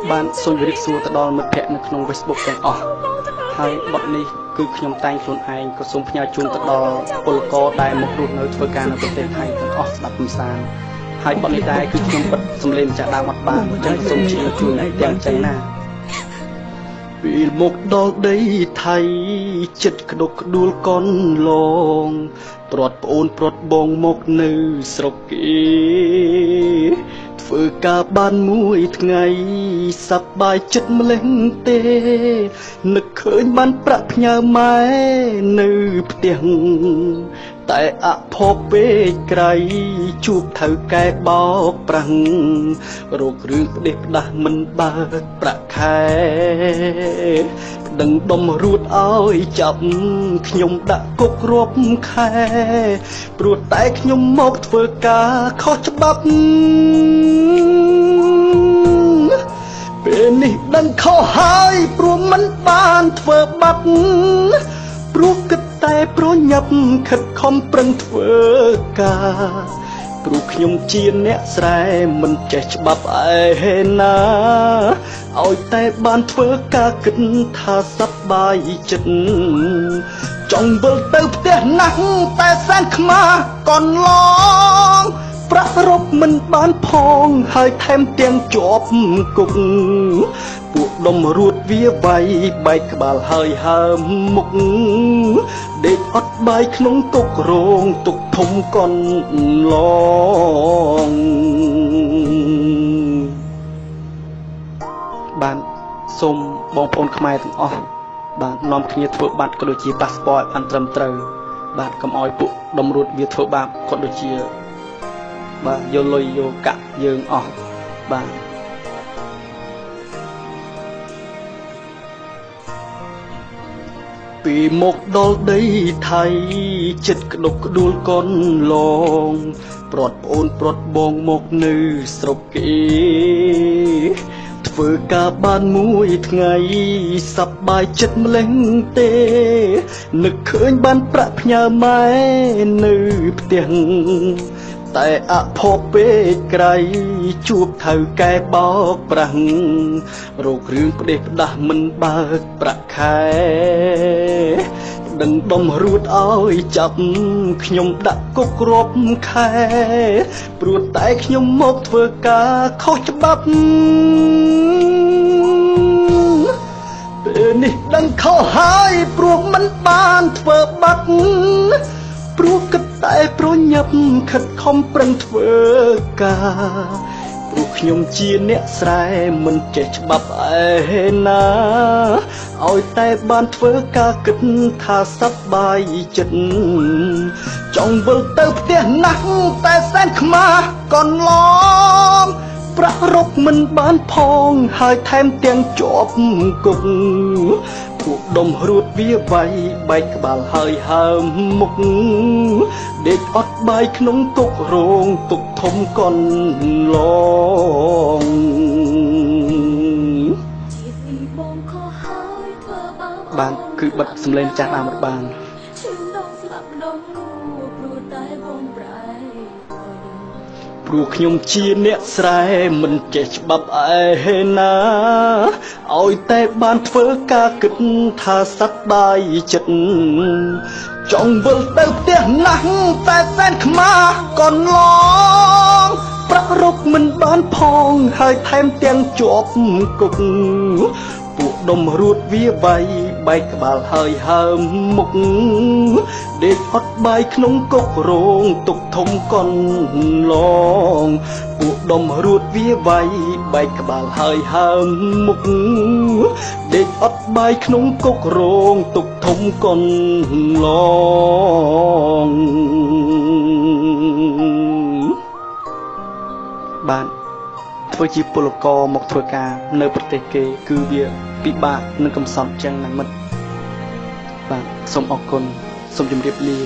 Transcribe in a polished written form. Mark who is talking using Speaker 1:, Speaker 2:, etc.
Speaker 1: bạn xôn với xua từ đó mất vẹn ở trong Facebookទាំងអស់ហើយបទនេះគឺខ្ញុំតែងខ្លួនឯងក៏សូមផ្ញើជូនទៅដល់ពលករដែលមករស់នៅធ្វើការនៅប្រទេសថៃទាំងអស់ស្ដាប់កំសាន្តហើយបទនេះដែរគឺខ្ញុំបិទសំឡេងម្ចាស់ដើមអត់បានអញ្ចឹងសូមជួយទាំងចឹងណាពេលមកដល់ដីថៃចិត្តក្តុកក្ដួលកនឡងព្រាត់ប្អូនព្រាត់បងមកនៅស្រុកគេធ្វើការបានមួយថ្ងៃសប្បាយចិត្តម្លេះទេនឹកឃើញបានប្រាក់ផ្ញើម៉ែនៅផ្ទះតែអភ័ព្វពេកក្រៃជួបថៅកែបោកប្រាំងរោគរឿងផ្ដេសផ្ដាស់មិនបើកប្រាក់ខែដឹងដុំរួតឲ្យចាប់ខ្ញុំដាក់គុករាប់ខែព្រោះតែខ្ញុំមកធ្វើការខុសច្បាប់ពេលនេះដឹងខុសហើយព្រោះមិនបានធ្វើបាត់ព្រោះគិតតែប្រញាប់ខិតខំប្រឹងធ្វើការព្រោះខ្ញុំជាអ្នកស្រែមិនចេះច្បាប់ឯណាឲ្យតែបានធ្វើការគិតថាសប្បាយចិត្តចង់វិលទៅផ្ទះណាស់តែសែនខ្មាស់កនឡងប្រាក់រកមិនបានផងហើយថែមទាំងជាប់គុកពួកដុំរួតវាវាយបែកក្បាលហើយហើមមុខដេកអត់បាយក្នុងគុករងទុកធំកនឡងបានសូមបងប្អូនខ្មែរទាំងអស់បាទនាំគ្នាធ្វើបាតក៏ដូចជាប៉ាសពតបានត្រឹមត្រូវបាទកុំឲ្យពួកដុំរួតវាធ្វើបាបក៏ដូចជាបាទយកលុយយកកាក់យើងអស់បាទពីមកដល់ដីថៃចិត្តក្តុកក្ដួលកនឡងព្រាត់ប្អូនព្រាត់បងមកនៅស្រុកគេធ្វើការបានមួយថ្ងៃសប្បាយចិត្តម្លេះទេនឹកឃើញបានប្រាក់ផ្ញើម៉ែនៅផ្ទះតែអភ័ព្វពេកក្រៃជួបថៅកែបោកប្រាំងរោគរឿងផ្ដេសផ្ដាស់មិនបើកប្រាក់ខែដឹងដុំរួតឲ្យចាប់ខ្ញុំដាក់គុករាប់ខែព្រោះតែខ្ញុំមកធ្វើការខុសច្បាប់ពេលនេះដឹងខុសហើយព្រោះមិនបានធ្វើបាត់ព្រោះគិតតែប្រញាប់ខិតខំប្រឹងធ្វើការព្រោះខ្ញុំជាអ្នកស្រែមិនចេះច្បាប់ឯណាឲ្យតែបានធ្វើការគិតថាសប្បាយចិត្តចង់វិលទៅផ្ទះណាស់តែសែនខ្មាស់កនឡងប្រាក់រកមិនបានផងហើយថែមទាំងជាប់គុកពួកដុំរួតវាវាយបែកក្បាលហើយហើមមុខដេកអត់បាយក្នុងគុករងទុកធំកនឡងបានគឺបិទសំឡេងចាស់ដើមរបានព្រោះខ្ញុំជាអ្នកស្រែមិនចេះច្បាប់ឯណាឲ្យតែបានធ្វើការគិតថាសប្បាយចិត្តចង់វិលទៅផ្ទះណាស់តែសែនខ្មាស់កនឡងប្រាក់រកមិនបានផងហើយថែមទាំងជាប់គុកពួកដុំរួតវាវាយបែកក្បាលហើយហើមមុខដេកអត់បាយក្នុងគុករងទុកធំកនឡងពួកដុំរួតវាវាយបែកក្បាលហើយហើមមុខដេកអត់បាយក្នុងគុករងទុកធំកនឡងបានធ្វើជាពលករមកធ្វើការនៅប្រទេសគេគឺវាពិបាកនឹងកំសត់ចឹងណាមិត្តបាទសូមអរគុណសូមជម្រាបលា